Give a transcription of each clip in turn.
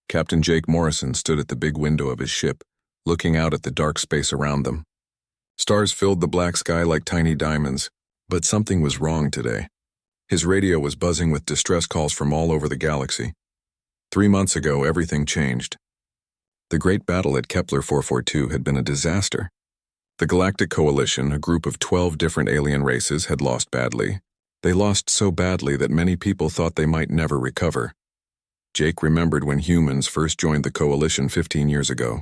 Captain Jake Morrison stood at the big window of his ship, looking out at the dark space around them. Stars filled the black sky like tiny diamonds, but something was wrong today. His radio was buzzing with distress calls from all over the galaxy. 3 months ago, everything changed. The Great Battle at Kepler 442 had been a disaster. The Galactic Coalition, a group of 12 different alien races, had lost badly. They lost so badly that many people thought they might never recover. Jake remembered when humans first joined the Coalition 15 years ago.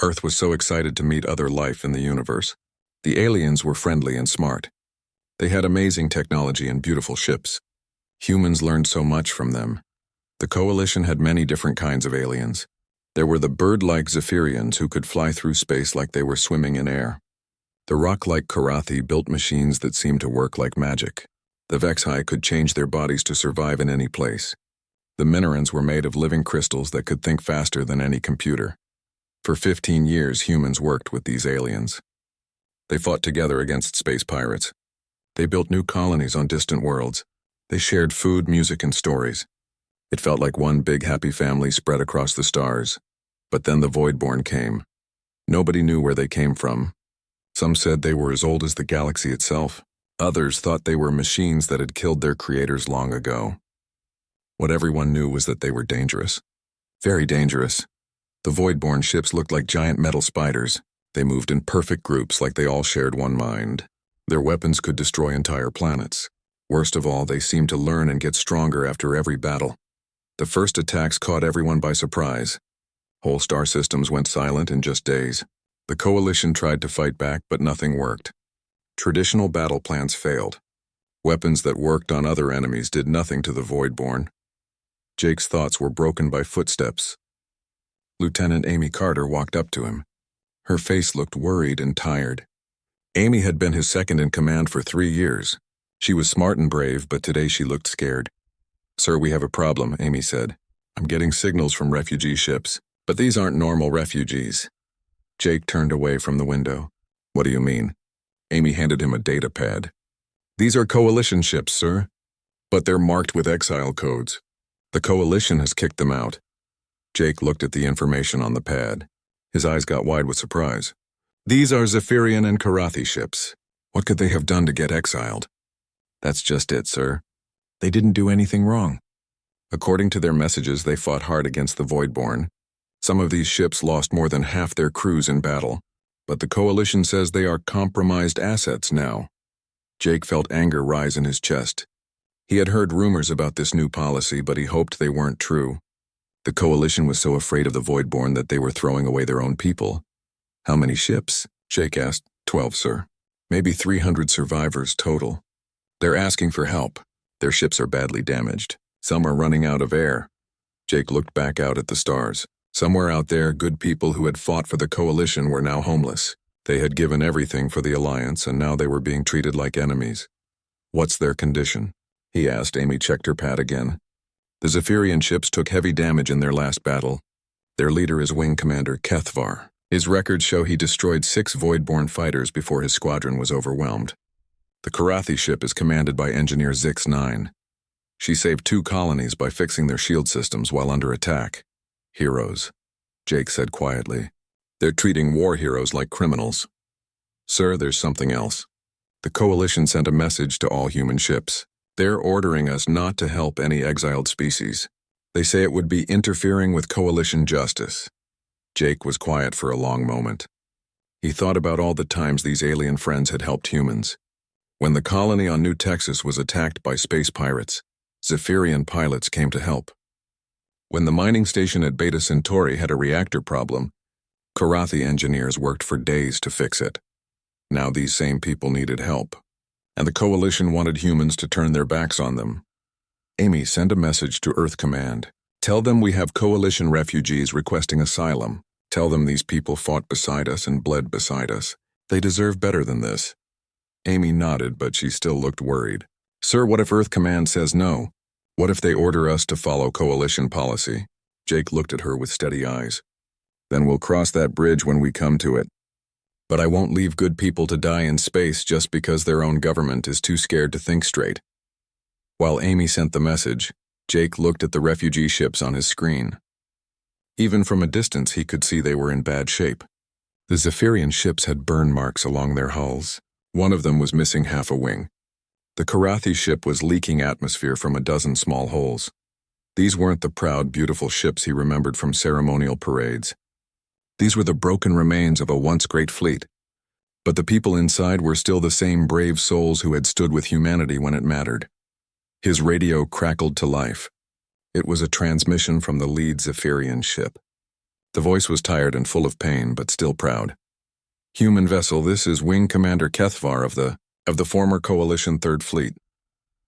Earth was so excited to meet other life in the universe. The aliens were friendly and smart. They had amazing technology and beautiful ships. Humans learned so much from them. The Coalition had many different kinds of aliens. There were the bird-like Zephyrians who could fly through space like they were swimming in air. The rock-like Karathi built machines that seemed to work like magic. The Vexi could change their bodies to survive in any place. The Minerans were made of living crystals that could think faster than any computer. For 15 years, humans worked with these aliens. They fought together against space pirates. They built new colonies on distant worlds. They shared food, music, and stories. It felt like one big happy family spread across the stars. But then the Voidborn came. Nobody knew where they came from. Some said they were as old as the galaxy itself. Others thought they were machines that had killed their creators long ago. What everyone knew was that they were dangerous. Very dangerous. The Voidborn ships looked like giant metal spiders. They moved in perfect groups like they all shared one mind. Their weapons could destroy entire planets. Worst of all, they seemed to learn and get stronger after every battle. The first attacks caught everyone by surprise. Whole star systems went silent in just days. The Coalition tried to fight back, but nothing worked. Traditional battle plans failed. Weapons that worked on other enemies did nothing to the Voidborn. Jake's thoughts were broken by footsteps. Lieutenant Amy Carter walked up to him. Her face looked worried and tired. Amy had been his second in command for 3 years. She was smart and brave, but today she looked scared. "Sir, we have a problem," Amy said. "I'm getting signals from refugee ships, but these aren't normal refugees." Jake turned away from the window. "What do you mean?" Amy handed him a data pad. "These are Coalition ships, sir, but they're marked with exile codes. The Coalition has kicked them out." Jake looked at the information on the pad. His eyes got wide with surprise. "These are Zephyrian and Karathi ships. What could they have done to get exiled?" "That's just it, sir. They didn't do anything wrong." According to their messages, they fought hard against the Voidborn. Some of these ships lost more than half their crews in battle, but the Coalition says they are compromised assets now. Jake felt anger rise in his chest. He had heard rumors about this new policy, but he hoped they weren't true. The Coalition was so afraid of the Voidborn that they were throwing away their own people. "How many ships?" Jake asked. 12, sir. Maybe 300 survivors total. They're asking for help. Their ships are badly damaged. Some are running out of air." Jake looked back out at the stars. Somewhere out there, good people who had fought for the Coalition were now homeless. They had given everything for the Alliance, and now they were being treated like enemies. "What's their condition?" he asked. Amy checked her pad again. "The Zephyrian ships took heavy damage in their last battle. Their leader is Wing Commander Kethvar. His records show he destroyed 6 Voidborn fighters before his squadron was overwhelmed. The Karathi ship is commanded by Engineer Zix-9. She saved 2 colonies by fixing their shield systems while under attack. Heroes," Jake said quietly. "They're treating war heroes like criminals." "Sir, there's something else. The Coalition sent a message to all human ships. They're ordering us not to help any exiled species. They say it would be interfering with Coalition justice." Jake was quiet for a long moment. He thought about all the times these alien friends had helped humans. When the colony on New Texas was attacked by space pirates, Zephyrian pilots came to help. When the mining station at Beta Centauri had a reactor problem, Karathi engineers worked for days to fix it. Now these same people needed help, and the Coalition wanted humans to turn their backs on them. "Amy, send a message to Earth Command. Tell them we have Coalition refugees requesting asylum. Tell them these people fought beside us and bled beside us. They deserve better than this." Amy nodded, but she still looked worried. "Sir, what if Earth Command says no? What if they order us to follow Coalition policy?" Jake looked at her with steady eyes. "Then we'll cross that bridge when we come to it. But I won't leave good people to die in space just because their own government is too scared to think straight." While Amy sent the message, Jake looked at the refugee ships on his screen. Even from a distance he could see they were in bad shape. The Zephyrian ships had burn marks along their hulls. One of them was missing half a wing. The Karathi ship was leaking atmosphere from a dozen small holes. These weren't the proud, beautiful ships he remembered from ceremonial parades. These were the broken remains of a once great fleet. But the people inside were still the same brave souls who had stood with humanity when it mattered. His radio crackled to life. It was a transmission from the lead Zephyrian ship. The voice was tired and full of pain, but still proud. "Human vessel, this is Wing Commander Kethvar of the former Coalition Third Fleet.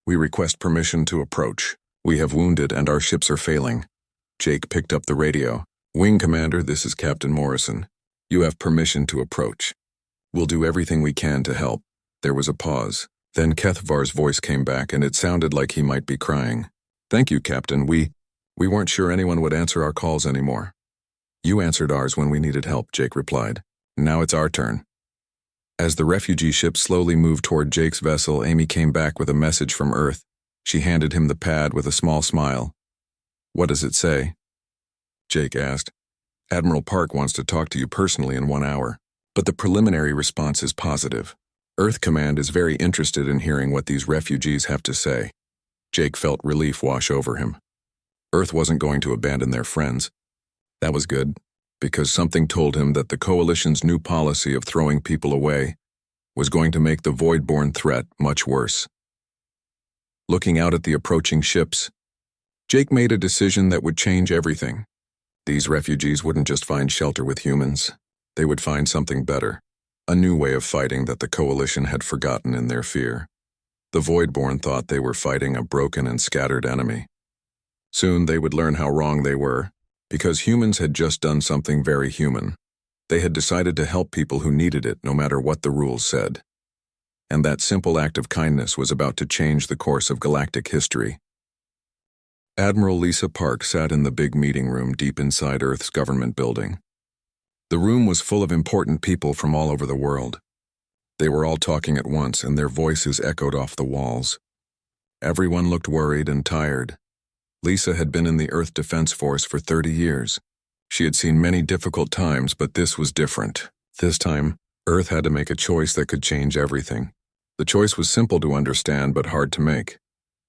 We request permission to approach. We have wounded and our ships are failing." Jake picked up the radio. "Wing Commander, this is Captain Morrison. You have permission to approach. We'll do everything we can to help." There was a pause. Then Kethvar's voice came back and it sounded like he might be crying. "Thank you, Captain. We weren't sure anyone would answer our calls anymore." "You answered ours when we needed help," Jake replied. "Now it's our turn." As the refugee ship slowly moved toward Jake's vessel, Amy came back with a message from Earth. She handed him the pad with a small smile. "What does it say?" Jake asked. "Admiral Park wants to talk to you personally in 1 hour, but the preliminary response is positive. Earth Command is very interested in hearing what these refugees have to say." Jake felt relief wash over him. Earth wasn't going to abandon their friends. That was good, because something told him that the Coalition's new policy of throwing people away was going to make the Voidborn threat much worse. Looking out at the approaching ships, Jake made a decision that would change everything. These refugees wouldn't just find shelter with humans. They would find something better, a new way of fighting that the Coalition had forgotten in their fear. The Voidborn thought they were fighting a broken and scattered enemy. Soon they would learn how wrong they were, because humans had just done something very human. They had decided to help people who needed it no matter what the rules said. And that simple act of kindness was about to change the course of galactic history. Admiral Lisa Park sat in the big meeting room deep inside Earth's government building. The room was full of important people from all over the world. They were all talking at once, and their voices echoed off the walls. Everyone looked worried and tired. Lisa had been in the Earth Defense Force for 30 years. She had seen many difficult times, but this was different. This time, Earth had to make a choice that could change everything. The choice was simple to understand, but hard to make.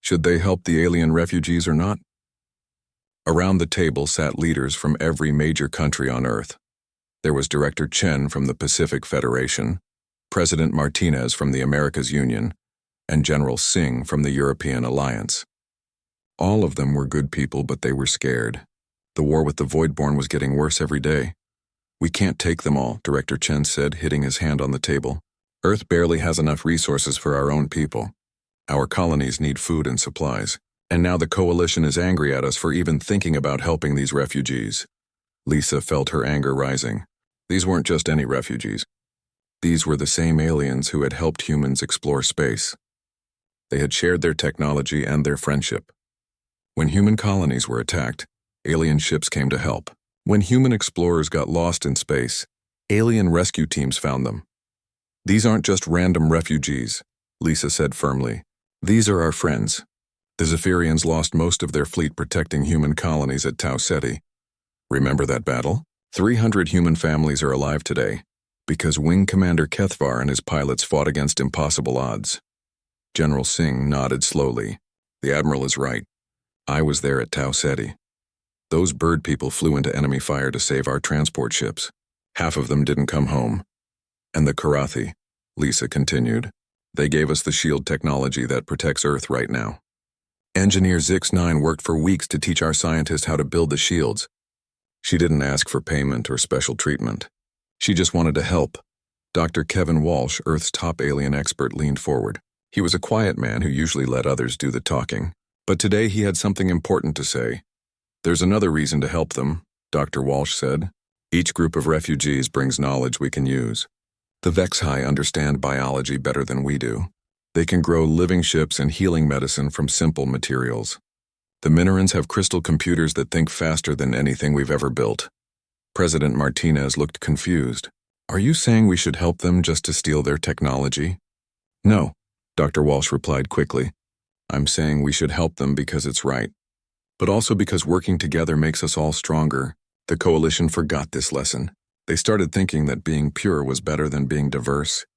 Should they help the alien refugees or not? Around the table sat leaders from every major country on Earth. There was Director Chen from the Pacific Federation, President Martinez from the Americas Union, and General Singh from the European Alliance. All of them were good people, but they were scared. The war with the Voidborn was getting worse every day. "We can't take them all," Director Chen said, hitting his hand on the table. "Earth barely has enough resources for our own people. Our colonies need food and supplies, and now the Coalition is angry at us for even thinking about helping these refugees." Lisa felt her anger rising. These weren't just any refugees. These were the same aliens who had helped humans explore space. They had shared their technology and their friendship. When human colonies were attacked, alien ships came to help. When human explorers got lost in space, alien rescue teams found them. "These aren't just random refugees," Lisa said firmly. "These are our friends." The Zephyrians lost most of their fleet protecting human colonies at Tau Ceti. Remember that battle? 300 human families are alive today, because Wing Commander Kethvar and his pilots fought against impossible odds. General Singh nodded slowly. "The Admiral is right. I was there at Tau Ceti. Those bird people flew into enemy fire to save our transport ships. Half of them didn't come home. And the Karathi," Lisa continued. "They gave us the shield technology that protects Earth right now. Engineer Zix-9 worked for weeks to teach our scientists how to build the shields. She didn't ask for payment or special treatment. She just wanted to help." Dr. Kevin Walsh, Earth's top alien expert, leaned forward. He was a quiet man who usually let others do the talking. But today he had something important to say. "There's another reason to help them," Dr. Walsh said. "Each group of refugees brings knowledge we can use. The Vexhai understand biology better than we do. They can grow living ships and healing medicine from simple materials. The Minorans have crystal computers that think faster than anything we've ever built." President Martinez looked confused. "Are you saying we should help them just to steal their technology?" "No," Dr. Walsh replied quickly. "I'm saying we should help them because it's right, but also because working together makes us all stronger. The coalition forgot this lesson. They started thinking that being pure was better than being diverse.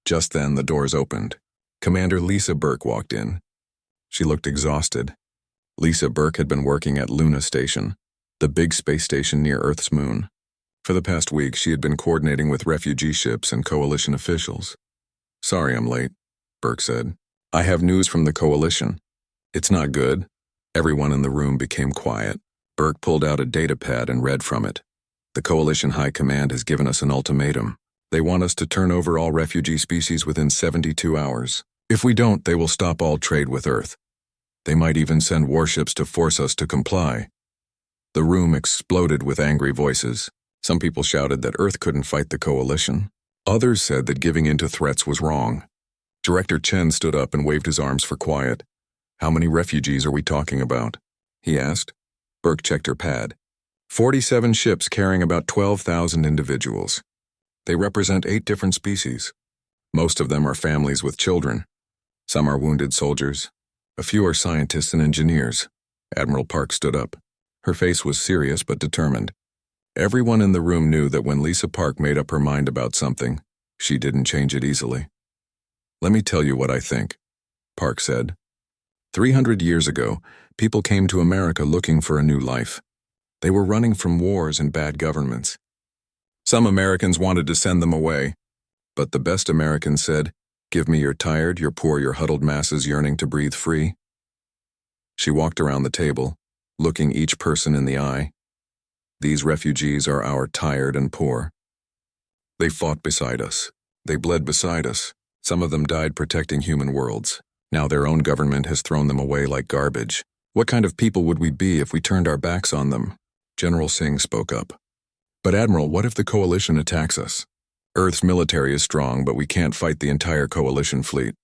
Just then, the doors opened. Commander Lisa Burke walked in. She looked exhausted. Lisa Burke had been working at Luna Station, the big space station near Earth's moon. For the past week, she had been coordinating with refugee ships and coalition officials. "Sorry I'm late," Burke said. "I have news from the coalition. It's not good." Everyone in the room became quiet. Burke pulled out a data pad and read from it. "The coalition high command has given us an ultimatum. They want us to turn over all refugee species within 72 hours. If we don't, they will stop all trade with Earth. They might even send warships to force us to comply." The room exploded with angry voices. Some people shouted that Earth couldn't fight the coalition. Others said that giving in to threats was wrong. Director Chen stood up and waved his arms for quiet. "How many refugees are we talking about?" he asked. Burke checked her pad. 47 ships carrying about 12,000 individuals. They represent 8 different species. Most of them are families with children. Some are wounded soldiers. A few are scientists and engineers. Admiral Park stood up. Her face was serious but determined. Everyone in the room knew that when Lisa Park made up her mind about something, she didn't change it easily. "Let me tell you what I think," Park said. 300 years ago, people came to America looking for a new life. They were running from wars and bad governments. Some Americans wanted to send them away, but the best Americans said, "Give me your tired, your poor, your huddled masses yearning to breathe free." She walked around the table, looking each person in the eye. "These refugees are our tired and poor. They fought beside us. They bled beside us. Some of them died protecting human worlds. Now their own government has thrown them away like garbage. What kind of people would we be if we turned our backs on them?" General Singh spoke up. "But Admiral, what if the coalition attacks us? Earth's military is strong, but we can't fight the entire coalition fleet."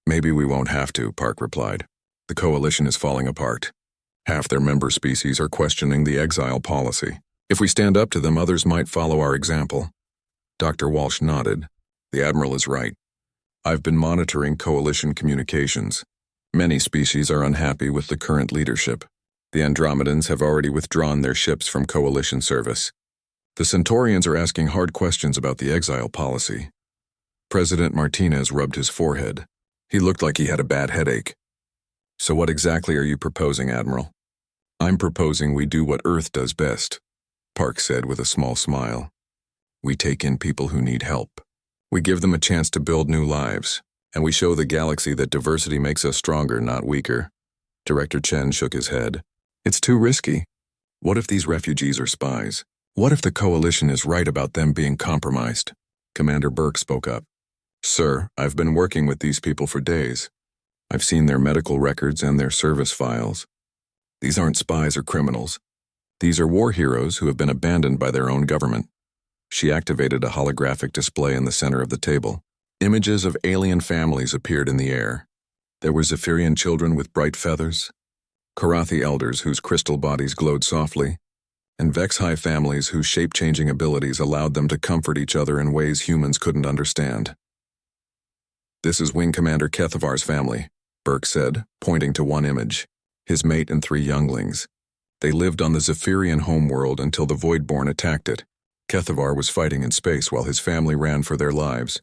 "Maybe we won't have to," Park replied. "The coalition is falling apart. Half their member species are questioning the exile policy. If we stand up to them, others might follow our example." Dr. Walsh nodded. "The Admiral is right. I've been monitoring coalition communications. Many species are unhappy with the current leadership. The Andromedans have already withdrawn their ships from coalition service. The Centaurians are asking hard questions about the exile policy." President Martinez rubbed his forehead. He looked like he had a bad headache. "So what exactly are you proposing, Admiral?" "I'm proposing we do what Earth does best," Park said with a small smile. "We take in people who need help. We give them a chance to build new lives, and we show the galaxy that diversity makes us stronger, not weaker." Director Chen shook his head. "It's too risky. What if these refugees are spies? What if the coalition is right about them being compromised?" Commander Burke spoke up. "Sir, I've been working with these people for days. I've seen their medical records and their service files. These aren't spies or criminals. These are war heroes who have been abandoned by their own government." She activated a holographic display in the center of the table. Images of alien families appeared in the air. There were Zephyrian children with bright feathers, Karathi elders whose crystal bodies glowed softly, and Vex-High families whose shape-changing abilities allowed them to comfort each other in ways humans couldn't understand. "This is Wing Commander Kethavar's family," Burke said, pointing to one image. His mate and 3 younglings. They lived on the Zephyrian homeworld until the Voidborn attacked it. Kethavar was fighting in space while his family ran for their lives.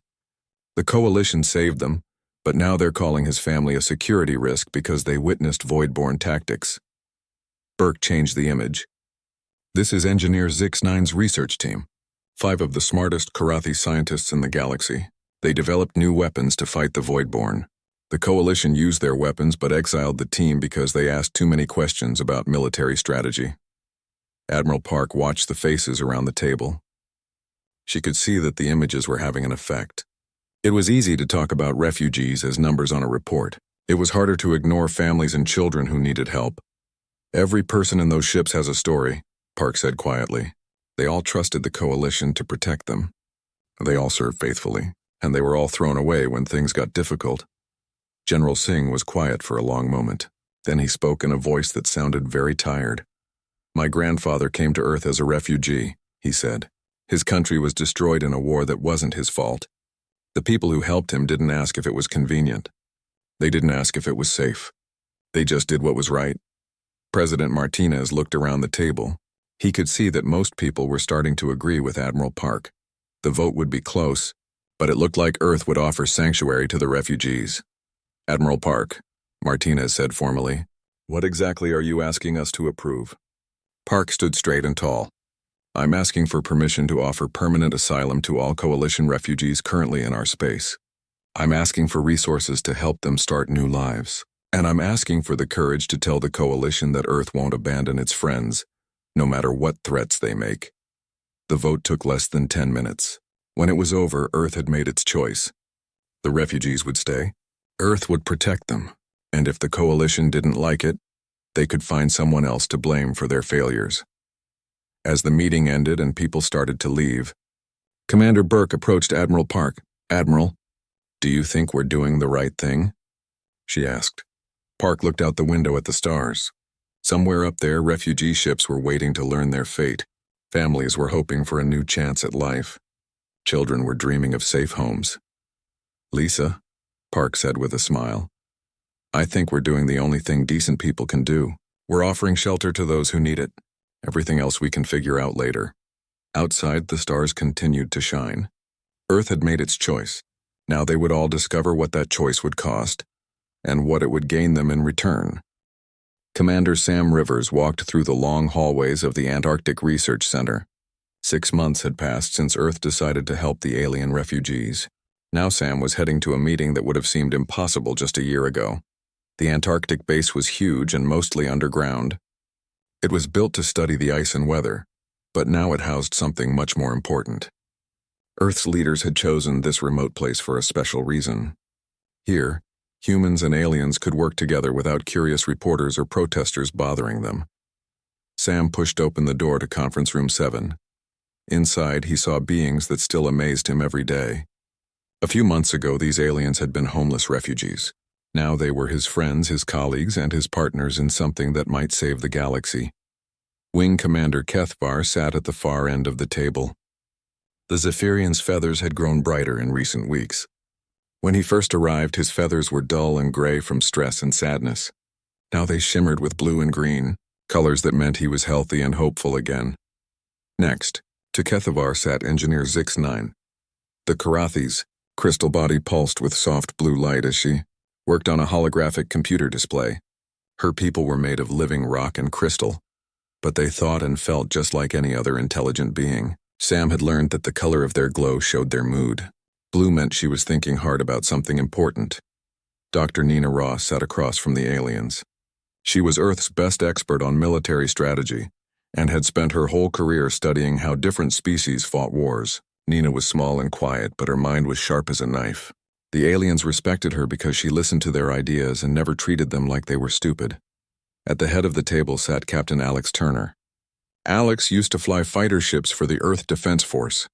The coalition saved them, but now they're calling his family a security risk because they witnessed Voidborn tactics. Burke changed the image. "This is Engineer Zix-9's research team. 5 of the smartest Karathi scientists in the galaxy. They developed new weapons to fight the Voidborn. The coalition used their weapons but exiled the team because they asked too many questions about military strategy." Admiral Park watched the faces around the table. She could see that the images were having an effect. It was easy to talk about refugees as numbers on a report. It was harder to ignore families and children who needed help. "Every person in those ships has a story," Park said quietly. "They all trusted the coalition to protect them. They all served faithfully, and they were all thrown away when things got difficult." General Singh was quiet for a long moment. Then he spoke in a voice that sounded very tired. "My grandfather came to Earth as a refugee," he said. "His country was destroyed in a war that wasn't his fault. The people who helped him didn't ask if it was convenient. They didn't ask if it was safe. They just did what was right." President Martinez looked around the table. He could see that most people were starting to agree with Admiral Park. The vote would be close, but it looked like Earth would offer sanctuary to the refugees. Admiral Park, Martinez said formally, what exactly are you asking us to approve? Park stood straight and tall. I'm asking for permission to offer permanent asylum to all Coalition refugees currently in our space. I'm asking for resources to help them start new lives. And I'm asking for the courage to tell the Coalition that Earth won't abandon its friends, no matter what threats they make. The vote took less than 10 minutes. When it was over, Earth had made its choice. The refugees would stay. Earth would protect them. And if the Coalition didn't like it, they could find someone else to blame for their failures. As the meeting ended and people started to leave, Commander Burke approached Admiral Park. Admiral, do you think we're doing the right thing? She asked. Park looked out the window at the stars. Somewhere up there, refugee ships were waiting to learn their fate. Families were hoping for a new chance at life. Children were dreaming of safe homes. Lisa, Park said with a smile, I think we're doing the only thing decent people can do. We're offering shelter to those who need it. Everything else we can figure out later. Outside, the stars continued to shine. Earth had made its choice. Now they would all discover what that choice would cost, and what it would gain them in return. Commander Sam Rivers walked through the long hallways of the Antarctic Research Center. 6 months had passed since Earth decided to help the alien refugees. Now Sam was heading to a meeting that would have seemed impossible just a year ago. The Antarctic base was huge and mostly underground. It was built to study the ice and weather, but now it housed something much more important. Earth's leaders had chosen this remote place for a special reason. Here, humans and aliens could work together without curious reporters or protesters bothering them. Sam pushed open the door to Conference Room 7. Inside, he saw beings that still amazed him every day. A few months ago, these aliens had been homeless refugees. Now they were his friends, his colleagues, and his partners in something that might save the galaxy. Wing Commander Kethvar sat at the far end of the table. The Zephyrian's feathers had grown brighter in recent weeks. When he first arrived, his feathers were dull and gray from stress and sadness. Now they shimmered with blue and green, colors that meant he was healthy and hopeful again. Next, to Kethvar sat Engineer Zix-9. The Karathi's crystal body pulsed with soft blue light as she worked on a holographic computer display. Her people were made of living rock and crystal, but they thought and felt just like any other intelligent being. Sam had learned that the color of their glow showed their mood. Blue meant she was thinking hard about something important. Dr. Nina Ross sat across from the aliens. She was Earth's best expert on military strategy and had spent her whole career studying how different species fought wars. Nina was small and quiet, but her mind was sharp as a knife. The aliens respected her because she listened to their ideas and never treated them like they were stupid. At the head of the table sat Captain Alex Turner. Alex used to fly fighter ships for the Earth Defense Force.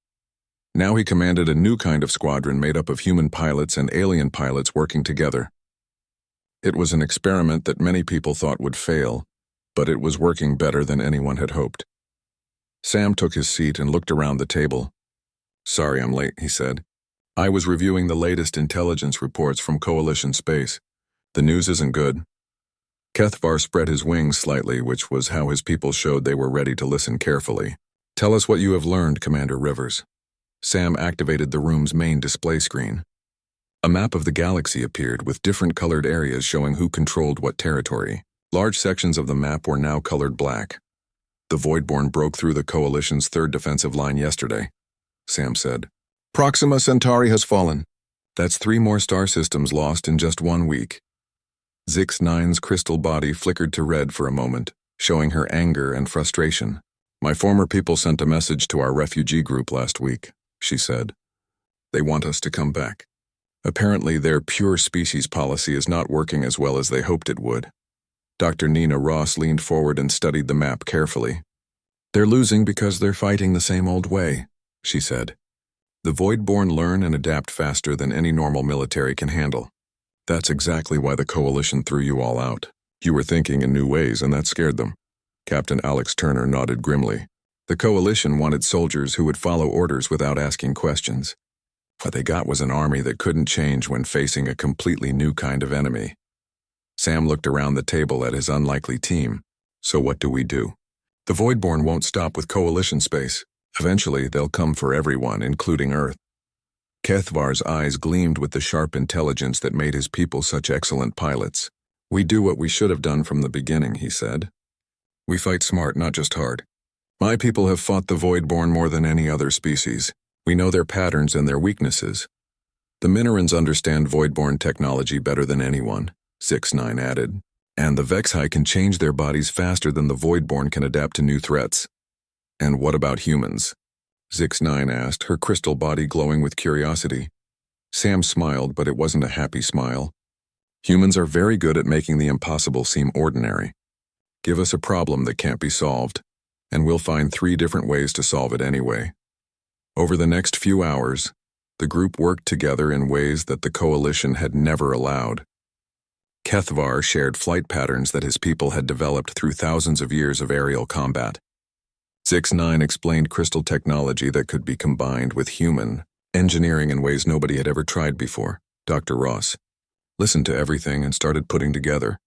Now he commanded a new kind of squadron made up of human pilots and alien pilots working together. It was an experiment that many people thought would fail, but it was working better than anyone had hoped. Sam took his seat and looked around the table. Sorry I'm late, he said. I was reviewing the latest intelligence reports from Coalition Space. The news isn't good. Kethvar spread his wings slightly, which was how his people showed they were ready to listen carefully. Tell us what you have learned, Commander Rivers. Sam activated the room's main display screen. A map of the galaxy appeared with different colored areas showing who controlled what territory. Large sections of the map were now colored black. The Voidborn broke through the Coalition's third defensive line yesterday, Sam said. Proxima Centauri has fallen. That's 3 more star systems lost in just 1 week. Zix-9's crystal body flickered to red for a moment, showing her anger and frustration. My former people sent a message to our refugee group last week, she said. They want us to come back. Apparently their pure species policy is not working as well as they hoped it would. Dr. Nina Ross leaned forward and studied the map carefully. They're losing because they're fighting the same old way, she said. The Voidborn learn and adapt faster than any normal military can handle. That's exactly why the Coalition threw you all out. You were thinking in new ways and that scared them. Captain Alex Turner nodded grimly. The Coalition wanted soldiers who would follow orders without asking questions. What they got was an army that couldn't change when facing a completely new kind of enemy. Sam looked around the table at his unlikely team. So what do we do? The Voidborn won't stop with coalition space. Eventually, they'll come for everyone, including Earth. Kethvar's eyes gleamed with the sharp intelligence that made his people such excellent pilots. We do what we should have done from the beginning, he said. We fight smart, not just hard. My people have fought the Voidborn more than any other species. We know their patterns and their weaknesses. The Minorans understand Voidborn technology better than anyone, 6-9 added. And the Vexhi can change their bodies faster than the Voidborn can adapt to new threats. And what about humans? 6-9 asked, her crystal body glowing with curiosity. Sam smiled, but it wasn't a happy smile. Humans are very good at making the impossible seem ordinary. Give us a problem that can't be solved, and we'll find 3 different ways to solve it anyway. Over the next few hours, the group worked together in ways that the Coalition had never allowed. Kethvar shared flight patterns that his people had developed through thousands of years of aerial combat. 6-9 explained crystal technology that could be combined with human engineering in ways nobody had ever tried before. Dr. Ross listened to everything and started putting together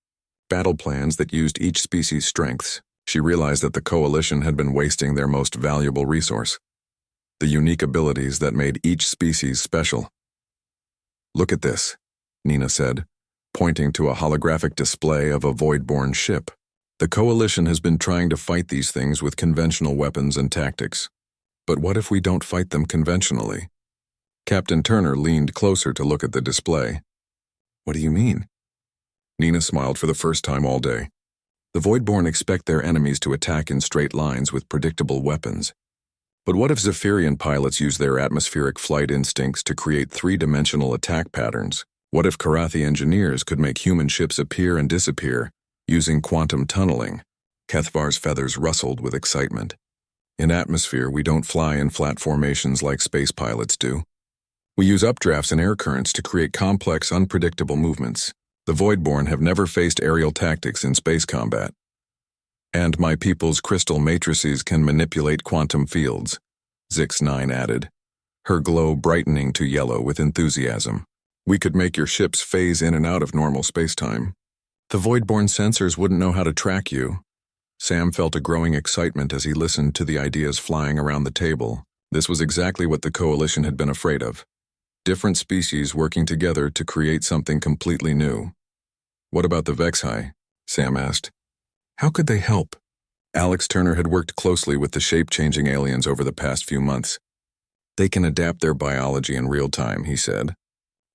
battle plans that used each species' strengths. She realized that the Coalition had been wasting their most valuable resource, the unique abilities that made each species special. Look at this, Nina said, pointing to a holographic display of a Voidborn ship. The Coalition has been trying to fight these things with conventional weapons and tactics. But what if we don't fight them conventionally? Captain Turner leaned closer to look at the display. What do you mean? Nina smiled for the first time all day. The Voidborn expect their enemies to attack in straight lines with predictable weapons. But what if Zephyrian pilots use their atmospheric flight instincts to create 3-dimensional attack patterns? What if Karathi engineers could make human ships appear and disappear using quantum tunneling? Kethvar's feathers rustled with excitement. In atmosphere, we don't fly in flat formations like space pilots do. We use updrafts and air currents to create complex, unpredictable movements. The Voidborn have never faced aerial tactics in space combat. And my people's crystal matrices can manipulate quantum fields, 6-9 added, her glow brightening to yellow with enthusiasm. We could make your ships phase in and out of normal spacetime. The Voidborn sensors wouldn't know how to track you. Sam felt a growing excitement as he listened to the ideas flying around the table. This was exactly what the Coalition had been afraid of. Different species working together to create something completely new. What about the Vexhi? Sam asked. How could they help? Alex Turner had worked closely with the shape-changing aliens over the past few months. They can adapt their biology in real time, he said.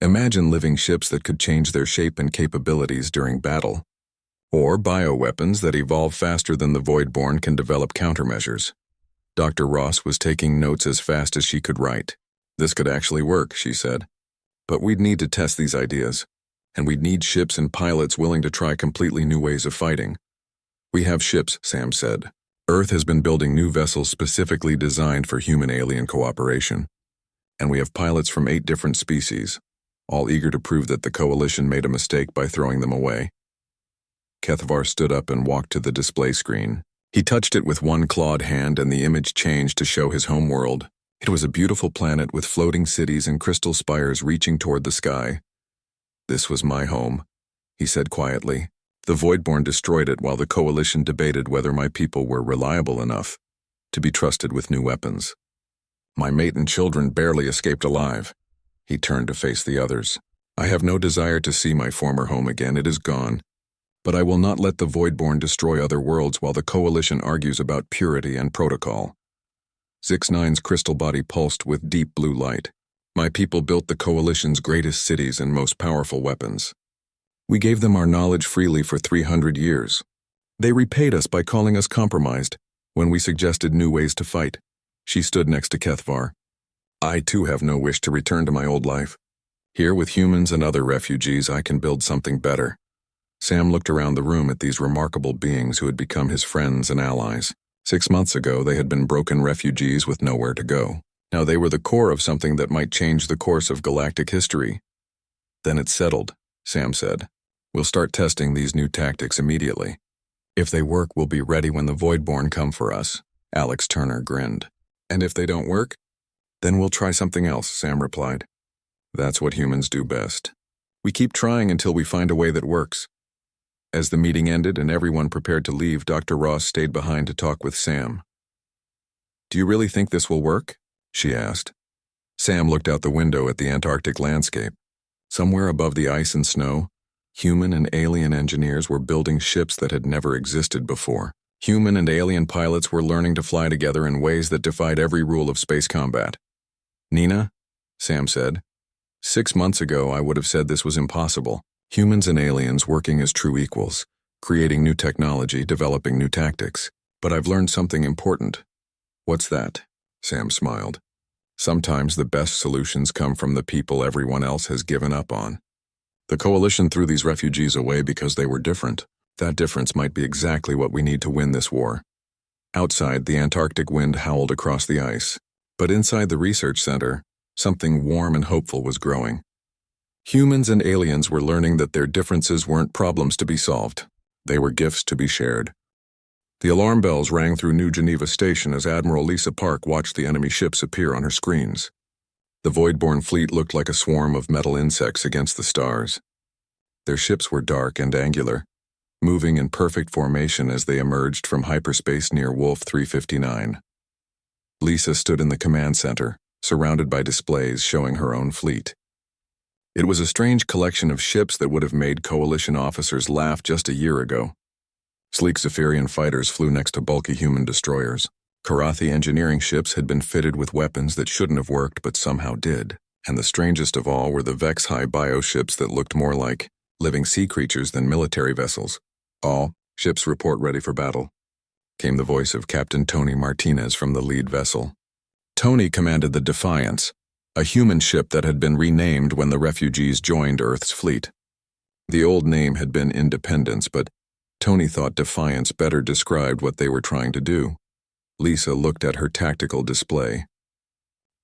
Imagine living ships that could change their shape and capabilities during battle. Or bioweapons that evolve faster than the Voidborn can develop countermeasures. Dr. Ross was taking notes as fast as she could write. This could actually work, she said. But we'd need to test these ideas. And we'd need ships and pilots willing to try completely new ways of fighting. We have ships, Sam said. Earth has been building new vessels specifically designed for human-alien cooperation. And we have pilots from 8 different species, all eager to prove that the Coalition made a mistake by throwing them away. Kethvar stood up and walked to the display screen. He touched it with one clawed hand and the image changed to show his home world. It was a beautiful planet with floating cities and crystal spires reaching toward the sky. This was my home, he said quietly. The Voidborn destroyed it while the Coalition debated whether my people were reliable enough to be trusted with new weapons. My mate and children barely escaped alive. He turned to face the others. I have no desire to see my former home again. It is gone. But I will not let the Voidborn destroy other worlds while the Coalition argues about purity and protocol. 6-9's crystal body pulsed with deep blue light. My people built the Coalition's greatest cities and most powerful weapons. We gave them our knowledge freely for 300 years. They repaid us by calling us compromised when we suggested new ways to fight. She stood next to Kethvar. I too have no wish to return to my old life. Here with humans and other refugees, I can build something better. Sam looked around the room at these remarkable beings who had become his friends and allies. 6 months ago, they had been broken refugees with nowhere to go. Now they were the core of something that might change the course of galactic history. Then it's settled, Sam said. We'll start testing these new tactics immediately. If they work, we'll be ready when the Voidborn come for us. Alex Turner grinned. And if they don't work? Then we'll try something else, Sam replied. That's what humans do best. We keep trying until we find a way that works. As the meeting ended and everyone prepared to leave, Dr. Ross stayed behind to talk with Sam. "Do you really think this will work?" she asked. Sam looked out the window at the Antarctic landscape. Somewhere above the ice and snow, human and alien engineers were building ships that had never existed before. Human and alien pilots were learning to fly together in ways that defied every rule of space combat. "Nina," Sam said, "6 months ago I would have said this was impossible. Humans and aliens working as true equals, creating new technology, developing new tactics. But I've learned something important." "What's that?" Sam smiled. "Sometimes the best solutions come from the people everyone else has given up on. The coalition threw these refugees away because they were different. That difference might be exactly what we need to win this war." Outside, the Antarctic wind howled across the ice. But inside the research center, something warm and hopeful was growing. Humans and aliens were learning that their differences weren't problems to be solved. They were gifts to be shared. The alarm bells rang through New Geneva Station as Admiral Lisa Park watched the enemy ships appear on her screens. The Voidborn fleet looked like a swarm of metal insects against the stars. Their ships were dark and angular, moving in perfect formation as they emerged from hyperspace near Wolf 359. Lisa stood in the command center, surrounded by displays showing her own fleet. It was a strange collection of ships that would have made coalition officers laugh just a year ago. Sleek Zephyrian fighters flew next to bulky human destroyers. Karathi engineering ships had been fitted with weapons that shouldn't have worked but somehow did. And the strangest of all were the Vex-High bioships that looked more like living sea creatures than military vessels. "All ships report ready for battle," came the voice of Captain Tony Martinez from the lead vessel. Tony commanded the Defiance, a human ship that had been renamed when the refugees joined Earth's fleet. The old name had been Independence, but Tony thought Defiance better described what they were trying to do. Lisa looked at her tactical display.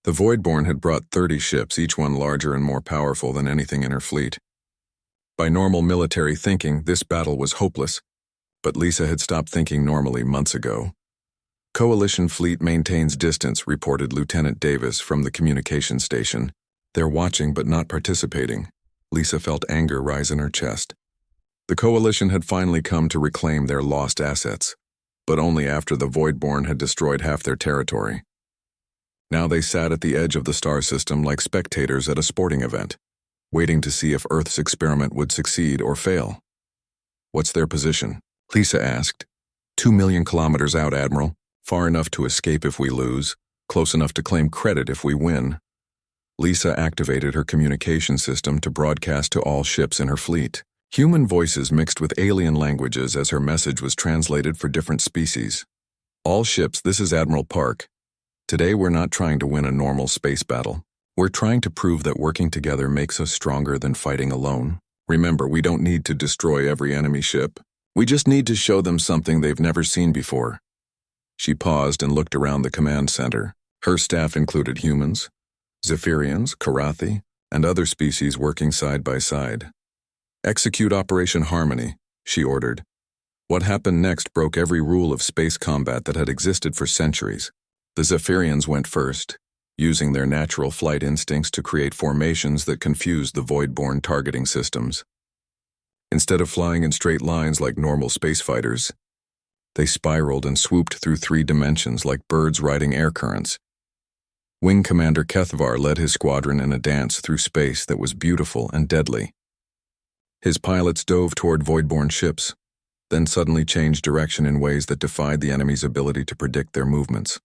The Voidborn had brought 30 ships, each one larger and more powerful than anything in her fleet. By normal military thinking, this battle was hopeless, but Lisa had stopped thinking normally months ago. "Coalition fleet maintains distance," reported Lieutenant Davis from the communication station. "They're watching but not participating." Lisa felt anger rise in her chest. The coalition had finally come to reclaim their lost assets, but only after the Voidborn had destroyed half their territory. Now they sat at the edge of the star system like spectators at a sporting event, waiting to see if Earth's experiment would succeed or fail. "What's their position?" Lisa asked. 2 million kilometers out, Admiral. Far enough to escape if we lose, close enough to claim credit if we win." Lisa activated her communication system to broadcast to all ships in her fleet. Human voices mixed with alien languages as her message was translated for different species. "All ships, this is Admiral Park. Today we're not trying to win a normal space battle. We're trying to prove that working together makes us stronger than fighting alone. Remember, we don't need to destroy every enemy ship. We just need to show them something they've never seen before." She paused and looked around the command center. Her staff included humans, Zephyrians, Karathi, and other species working side by side. "Execute Operation Harmony," she ordered. What happened next broke every rule of space combat that had existed for centuries. The Zephyrians went first, using their natural flight instincts to create formations that confused the Voidborn targeting systems. Instead of flying in straight lines like normal space fighters, they spiraled and swooped through 3 dimensions like birds riding air currents. Wing Commander Kethvar led his squadron in a dance through space that was beautiful and deadly. His pilots dove toward Voidborn ships, then suddenly changed direction in ways that defied the enemy's ability to predict their movements.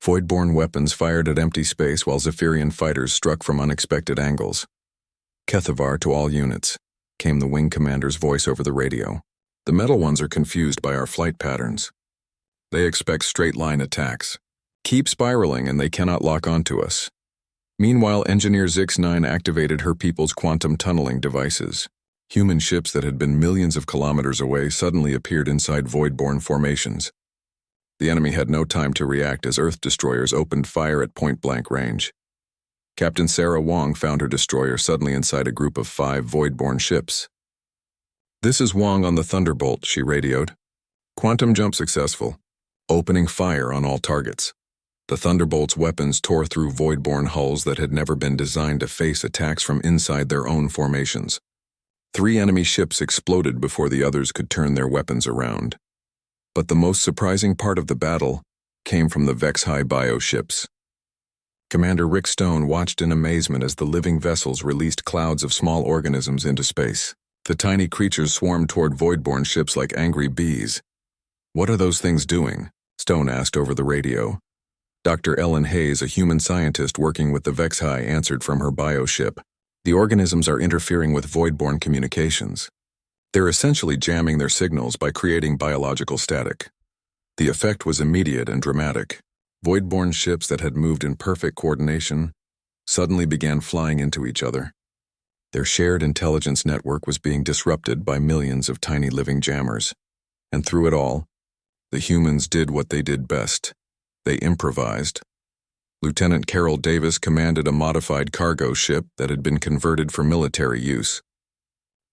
Voidborn weapons fired at empty space while Zephyrian fighters struck from unexpected angles. "Kethvar to all units," came the Wing Commander's voice over the radio. "The metal ones are confused by our flight patterns. They expect straight-line attacks. Keep spiraling and they cannot lock onto us." Meanwhile, Engineer Zix-9 activated her people's quantum tunneling devices. Human ships that had been millions of kilometers away suddenly appeared inside Voidborn formations. The enemy had no time to react as Earth destroyers opened fire at point-blank range. Captain Sarah Wong found her destroyer suddenly inside a group of 5 Voidborn ships. "This is Wong on the Thunderbolt," she radioed. "Quantum jump successful. Opening fire on all targets." The Thunderbolt's weapons tore through Voidborn hulls that had never been designed to face attacks from inside their own formations. 3 enemy ships exploded before the others could turn their weapons around. But the most surprising part of the battle came from the Vex-High bioships. Commander Rick Stone watched in amazement as the living vessels released clouds of small organisms into space. The tiny creatures swarmed toward Voidborn ships like angry bees. "What are those things doing?" Stone asked over the radio. Dr. Ellen Hayes, a human scientist working with the Vex-High, answered from her bioship. "The organisms are interfering with Voidborn communications. They're essentially jamming their signals by creating biological static." The effect was immediate and dramatic. Voidborn ships that had moved in perfect coordination suddenly began flying into each other. Their shared intelligence network was being disrupted by millions of tiny living jammers. And through it all, the humans did what they did best. They improvised. Lieutenant Carol Davis commanded a modified cargo ship that had been converted for military use.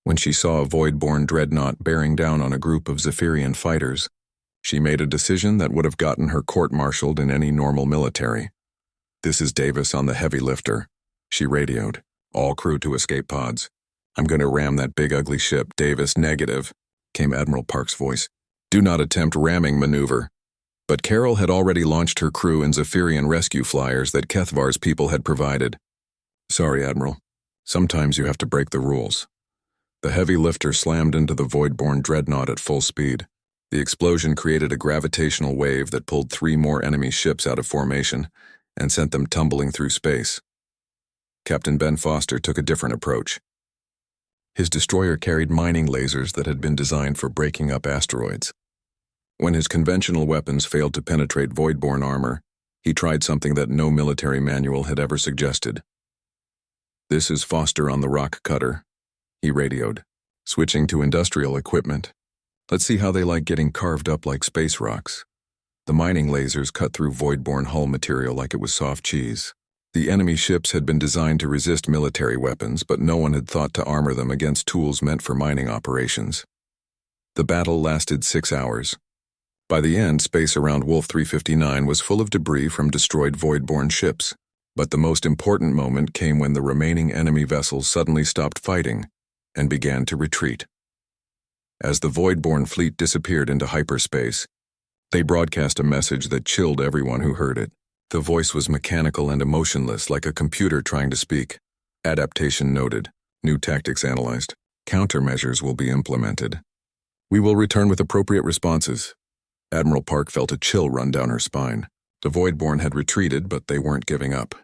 When she saw a Voidborn dreadnought bearing down on a group of Zephyrian fighters, she made a decision that would have gotten her court-martialed in any normal military. "This is Davis on the heavy lifter," she radioed. "All crew to escape pods. I'm going to ram that big ugly ship." "Davis, negative," came Admiral Park's voice. "Do not attempt ramming maneuver." But Carol had already launched her crew in Zephyrian rescue flyers that Kethvar's people had provided. "Sorry, Admiral. Sometimes you have to break the rules." The heavy lifter slammed into the Voidborn dreadnought at full speed. The explosion created a gravitational wave that pulled 3 more enemy ships out of formation and sent them tumbling through space. Captain Ben Foster took a different approach. His destroyer carried mining lasers that had been designed for breaking up asteroids. When his conventional weapons failed to penetrate Voidborn armor, he tried something that no military manual had ever suggested. "This is Foster on the rock cutter," he radioed, switching to industrial equipment. "Let's see how they like getting carved up like space rocks." The mining lasers cut through Voidborn hull material like it was soft cheese. The enemy ships had been designed to resist military weapons, but no one had thought to armor them against tools meant for mining operations. The battle lasted 6 hours. By the end, space around Wolf 359 was full of debris from destroyed Voidborn ships, but the most important moment came when the remaining enemy vessels suddenly stopped fighting and began to retreat. As the Voidborn fleet disappeared into hyperspace, they broadcast a message that chilled everyone who heard it. The voice was mechanical and emotionless, like a computer trying to speak. "Adaptation noted. New tactics analyzed. Countermeasures will be implemented. We will return with appropriate responses." Admiral Park felt a chill run down her spine. The Voidborn had retreated, but they weren't giving up.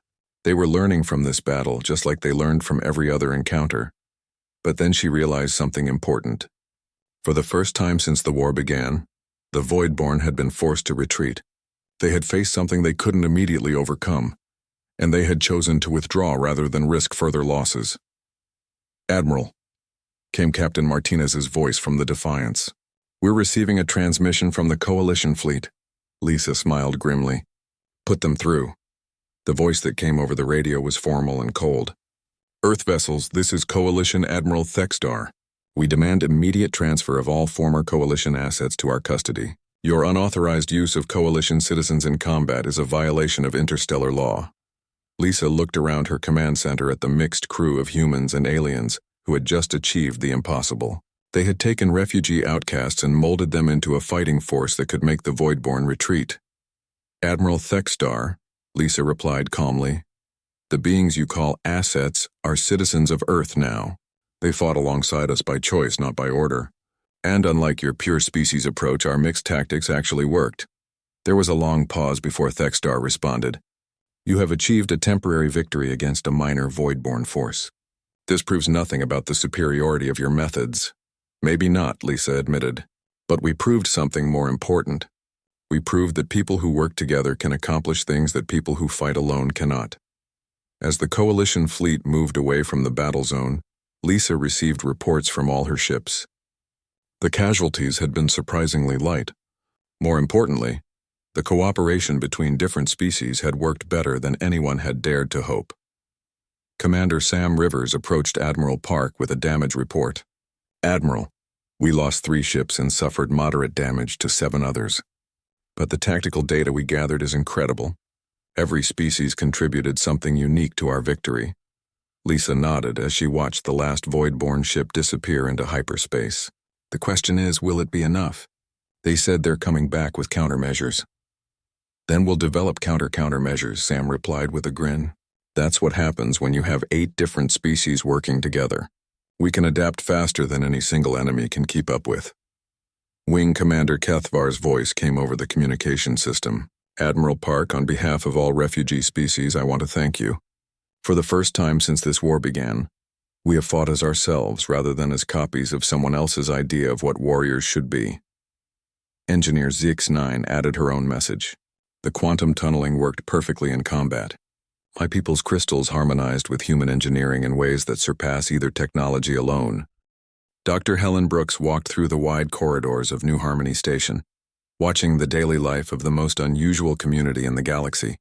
They were learning from this battle, just like they learned from every other encounter. But then she realized something important. For the first time since the war began, the Voidborn had been forced to retreat. They had faced something they couldn't immediately overcome, and they had chosen to withdraw rather than risk further losses. "Admiral," came Captain Martinez's voice from the Defiance. "We're receiving a transmission from the Coalition fleet." Lisa smiled grimly. "Put them through." The voice that came over the radio was formal and cold. "Earth vessels, this is Coalition Admiral Thexdar. We demand immediate transfer of all former Coalition assets to our custody. Your unauthorized use of Coalition citizens in combat is a violation of interstellar law." Lisa looked around her command center at the mixed crew of humans and aliens who had just achieved the impossible. They had taken refugee outcasts and molded them into a fighting force that could make the Voidborn retreat. "Admiral Thexdar," Lisa replied calmly, "the beings you call assets are citizens of Earth now. They fought alongside us by choice, not by order. And unlike your pure species approach, our mixed tactics actually worked." There was a long pause before Thexdar responded. "You have achieved a temporary victory against a minor Voidborn force. This proves nothing about the superiority of your methods." "Maybe not," Lisa admitted. "But we proved something more important. We proved that people who work together can accomplish things that people who fight alone cannot." As the Coalition fleet moved away from the battle zone, Lisa received reports from all her ships. The casualties had been surprisingly light. More importantly, the cooperation between different species had worked better than anyone had dared to hope. Commander Sam Rivers approached Admiral Park with a damage report. "Admiral, we lost 3 ships and suffered moderate damage to 7 others. But the tactical data we gathered is incredible. Every species contributed something unique to our victory. Lisa nodded as she watched the last Voidborn ship disappear into hyperspace. The question is, will it be enough? They said they're coming back with countermeasures. Then we'll develop countermeasures, Sam replied with a grin. That's what happens when you have 8 different species working together. We can adapt faster than any single enemy can keep up with. Wing Commander Kethvar's voice came over the communication system. Admiral Park, on behalf of all refugee species, I want to thank you. For the first time since this war began, we have fought as ourselves rather than as copies of someone else's idea of what warriors should be. Engineer ZX9 added her own message. The quantum tunneling worked perfectly in combat. My people's crystals harmonized with human engineering in ways that surpass either technology alone. Dr. Helen Brooks walked through the wide corridors of New Harmony Station, watching the daily life of the most unusual community in the galaxy.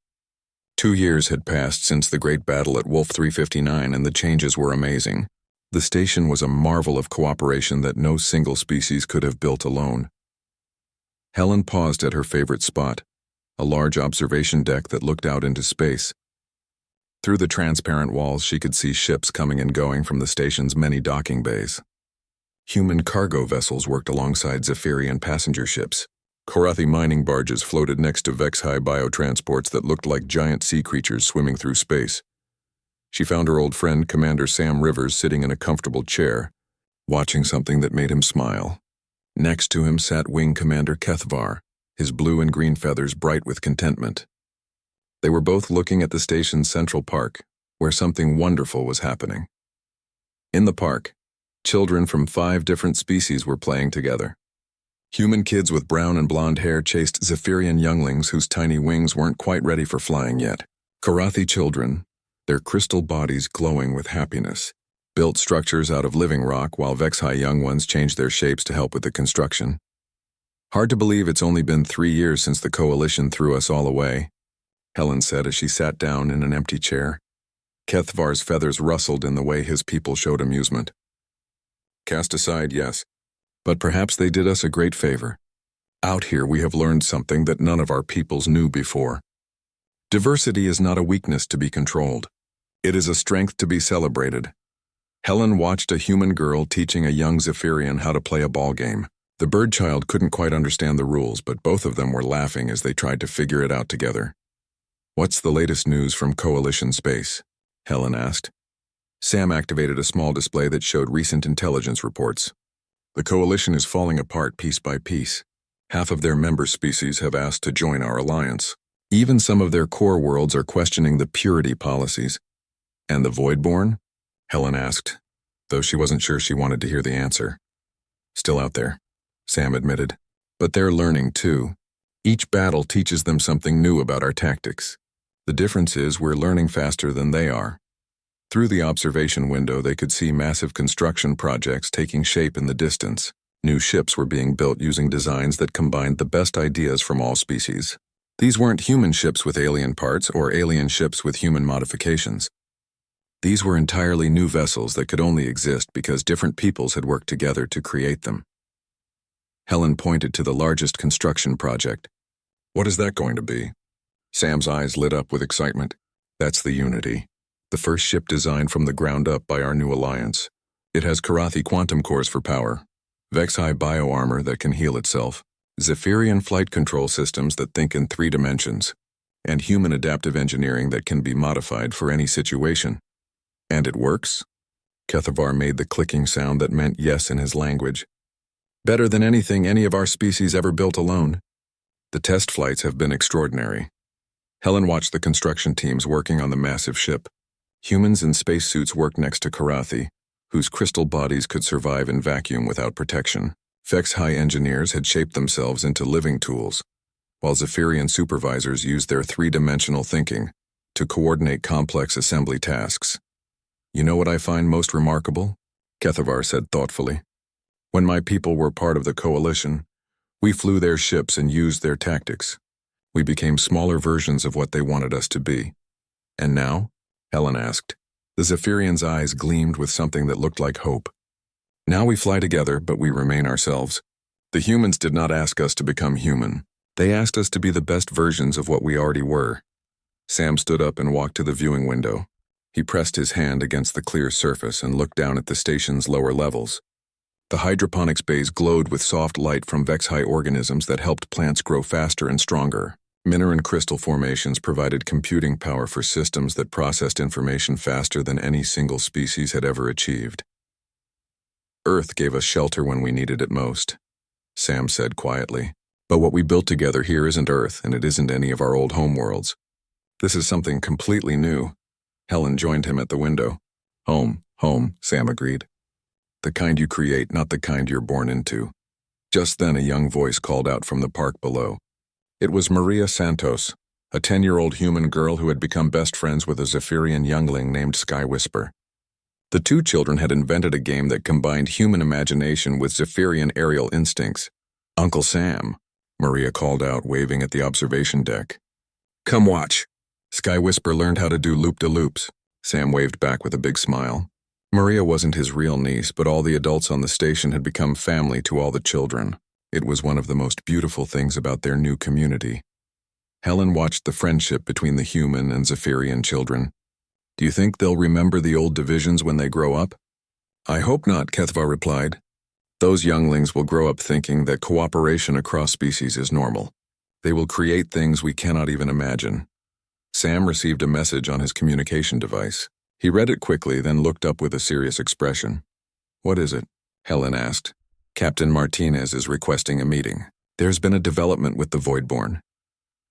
2 years had passed since the great battle at Wolf 359, and the changes were amazing. The station was a marvel of cooperation that no single species could have built alone. Helen paused at her favorite spot, a large observation deck that looked out into space. Through the transparent walls, she could see ships coming and going from the station's many docking bays. Human cargo vessels worked alongside Zephyrian passenger ships. Korathi mining barges floated next to Vex-High biotransports that looked like giant sea creatures swimming through space. She found her old friend, Commander Sam Rivers, sitting in a comfortable chair, watching something that made him smile. Next to him sat Wing Commander Kethvar, his blue and green feathers bright with contentment. They were both looking at the station's central park, where something wonderful was happening. In the park, children from 5 different species were playing together. Human kids with brown and blonde hair chased Zephyrian younglings whose tiny wings weren't quite ready for flying yet. Korathi children, their crystal bodies glowing with happiness, built structures out of living rock while Vex-High young ones changed their shapes to help with the construction. Hard to believe it's only been 3 years since the Coalition threw us all away, Helen said as she sat down in an empty chair. Kethvar's feathers rustled in the way his people showed amusement. Cast aside, yes, but perhaps they did us a great favor. Out here we have learned something that none of our peoples knew before. Diversity is not a weakness to be controlled. It is a strength to be celebrated. Helen watched a human girl teaching a young Zephyrian how to play a ball game. The bird child couldn't quite understand the rules, but both of them were laughing as they tried to figure it out together. What's the latest news from Coalition space? Helen asked. Sam activated a small display that showed recent intelligence reports. The Coalition is falling apart piece by piece. Half of their member species have asked to join our alliance. Even some of their core worlds are questioning the purity policies. And the Voidborn? Helen asked, though she wasn't sure she wanted to hear the answer. Still out there, Sam admitted. But they're learning too. Each battle teaches them something new about our tactics. The difference is we're learning faster than they are. Through the observation window, they could see massive construction projects taking shape in the distance. New ships were being built using designs that combined the best ideas from all species. These weren't human ships with alien parts or alien ships with human modifications. These were entirely new vessels that could only exist because different peoples had worked together to create them. Helen pointed to the largest construction project. What is that going to be? Sam's eyes lit up with excitement. That's the Unity, the first ship designed from the ground up by our new alliance. It has Korathi quantum cores for power, Vex-High bioarmor that can heal itself, Zephyrian flight control systems that think in 3 dimensions, and human adaptive engineering that can be modified for any situation. And it works? Kethvar made the clicking sound that meant yes in his language. Better than anything any of our species ever built alone. The test flights have been extraordinary. Helen watched the construction teams working on the massive ship. Humans in spacesuits worked next to Korathi, whose crystal bodies could survive in vacuum without protection. Vex-High engineers had shaped themselves into living tools, while Zephyrian supervisors used their 3-dimensional thinking to coordinate complex assembly tasks. You know what I find most remarkable? Kethvar said thoughtfully. When my people were part of the Coalition, we flew their ships and used their tactics. We became smaller versions of what they wanted us to be. And now? Helen asked. The Zephyrian's eyes gleamed with something that looked like hope. Now we fly together, but we remain ourselves. The humans did not ask us to become human. They asked us to be the best versions of what we already were. Sam stood up and walked to the viewing window. He pressed his hand against the clear surface and looked down at the station's lower levels. The hydroponics bays glowed with soft light from Vex-high organisms that helped plants grow faster and stronger. Mineral and crystal formations provided computing power for systems that processed information faster than any single species had ever achieved. Earth gave us shelter when we needed it most, Sam said quietly. But what we built together here isn't Earth, and it isn't any of our old homeworlds. This is something completely new. Helen joined him at the window. Home, Sam agreed. The kind you create, not the kind you're born into. Just then a young voice called out from the park below. It was Maria Santos, a 10-year-old human girl who had become best friends with a Zephyrian youngling named Sky Whisper. The two children had invented a game that combined human imagination with Zephyrian aerial instincts. Uncle Sam, Maria called out, waving at the observation deck. Come watch. Sky Whisper learned how to do loop-de-loops. Sam waved back with a big smile. Maria wasn't his real niece, but all the adults on the station had become family to all the children. It was one of the most beautiful things about their new community. Helen watched the friendship between the human and Zephyrian children. Do you think they'll remember the old divisions when they grow up? I hope not, Kethva replied. Those younglings will grow up thinking that cooperation across species is normal. They will create things we cannot even imagine. Sam received a message on his communication device. He read it quickly, then looked up with a serious expression. What is it? Helen asked. Captain Martinez is requesting a meeting. There's been a development with the Voidborn.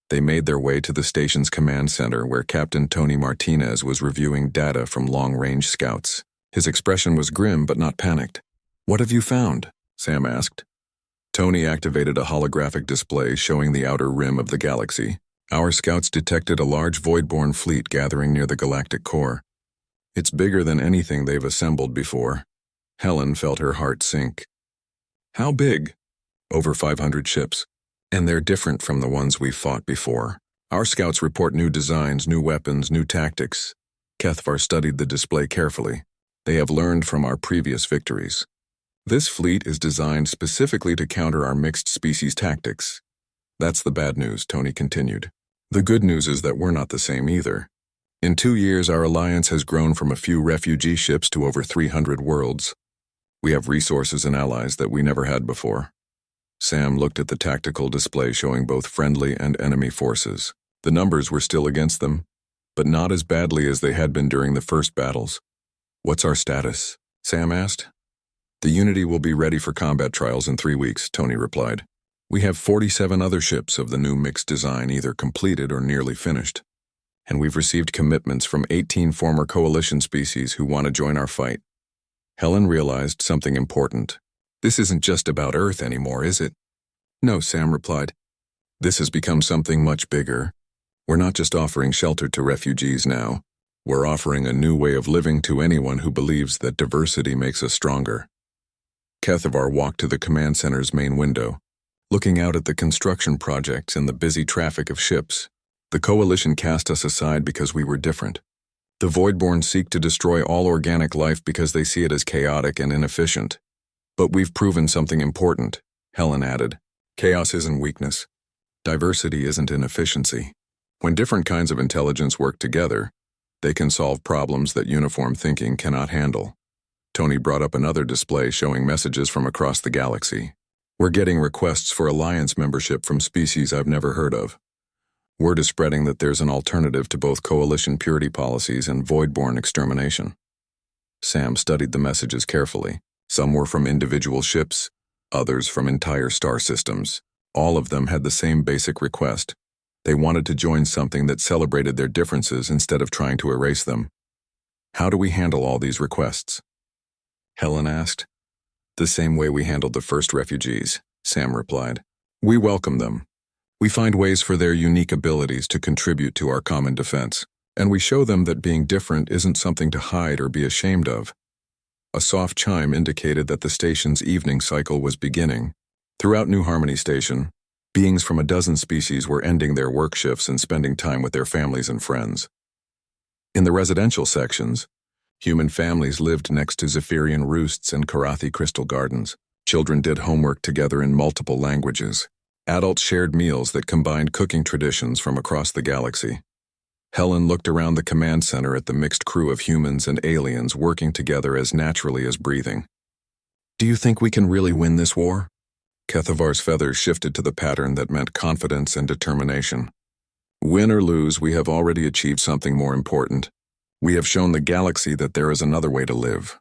They made their way to the station's command center where Captain Tony Martinez was reviewing data from long-range scouts. His expression was grim but not panicked. What have you found? Sam asked. Tony activated a holographic display showing the outer rim of the galaxy. Our scouts detected a large Voidborn fleet gathering near the Galactic core. It's bigger than anything they've assembled before. Helen felt her heart sink. How big? Over 500 ships. And they're different from the ones we've fought before. Our scouts report new designs, new weapons, new tactics. Kethvar studied the display carefully. They have learned from our previous victories. This fleet is designed specifically to counter our mixed species tactics. That's the bad news, Tony continued. The good news is that we're not the same either. In 2 years, our alliance has grown from a few refugee ships to over 300 worlds. We have resources and allies that we never had before. Sam looked at the tactical display showing both friendly and enemy forces. The numbers were still against them, but not as badly as they had been during the first battles. What's our status? Sam asked. The Unity will be ready for combat trials in 3 weeks, Tony replied. We have 47 other ships of the new mixed design either completed or nearly finished. And we've received commitments from 18 former coalition species who want to join our fight. Helen realized something important. This isn't just about Earth anymore, is it? No, Sam replied. This has become something much bigger. We're not just offering shelter to refugees now. We're offering a new way of living to anyone who believes that diversity makes us stronger. Kethavar walked to the command center's main window. Looking out at the construction projects and the busy traffic of ships, the coalition cast us aside because we were different. The Voidborn seek to destroy all organic life because they see it as chaotic and inefficient. But we've proven something important, Helen added. Chaos isn't weakness. Diversity isn't inefficiency. When different kinds of intelligence work together, they can solve problems that uniform thinking cannot handle. Tony brought up another display showing messages from across the galaxy. We're getting requests for alliance membership from species I've never heard of. Word is spreading that there's an alternative to both coalition purity policies and Voidborn extermination. Sam studied the messages carefully. Some were from individual ships, others from entire star systems. All of them had the same basic request. They wanted to join something that celebrated their differences instead of trying to erase them. How do we handle all these requests? Helen asked. The same way we handled the first refugees, Sam replied. We welcome them. We find ways for their unique abilities to contribute to our common defense, and we show them that being different isn't something to hide or be ashamed of. A soft chime indicated that the station's evening cycle was beginning. Throughout New Harmony Station, beings from a dozen species were ending their work shifts and spending time with their families and friends. In the residential sections, human families lived next to Zephyrian roosts and Karathi crystal gardens. Children did homework together in multiple languages. Adults shared meals that combined cooking traditions from across the galaxy. Helen looked around the command center at the mixed crew of humans and aliens working together as naturally as breathing. Do you think we can really win this war? Kethavar's feathers shifted to the pattern that meant confidence and determination. Win or lose, we have already achieved something more important. We have shown the galaxy that there is another way to live.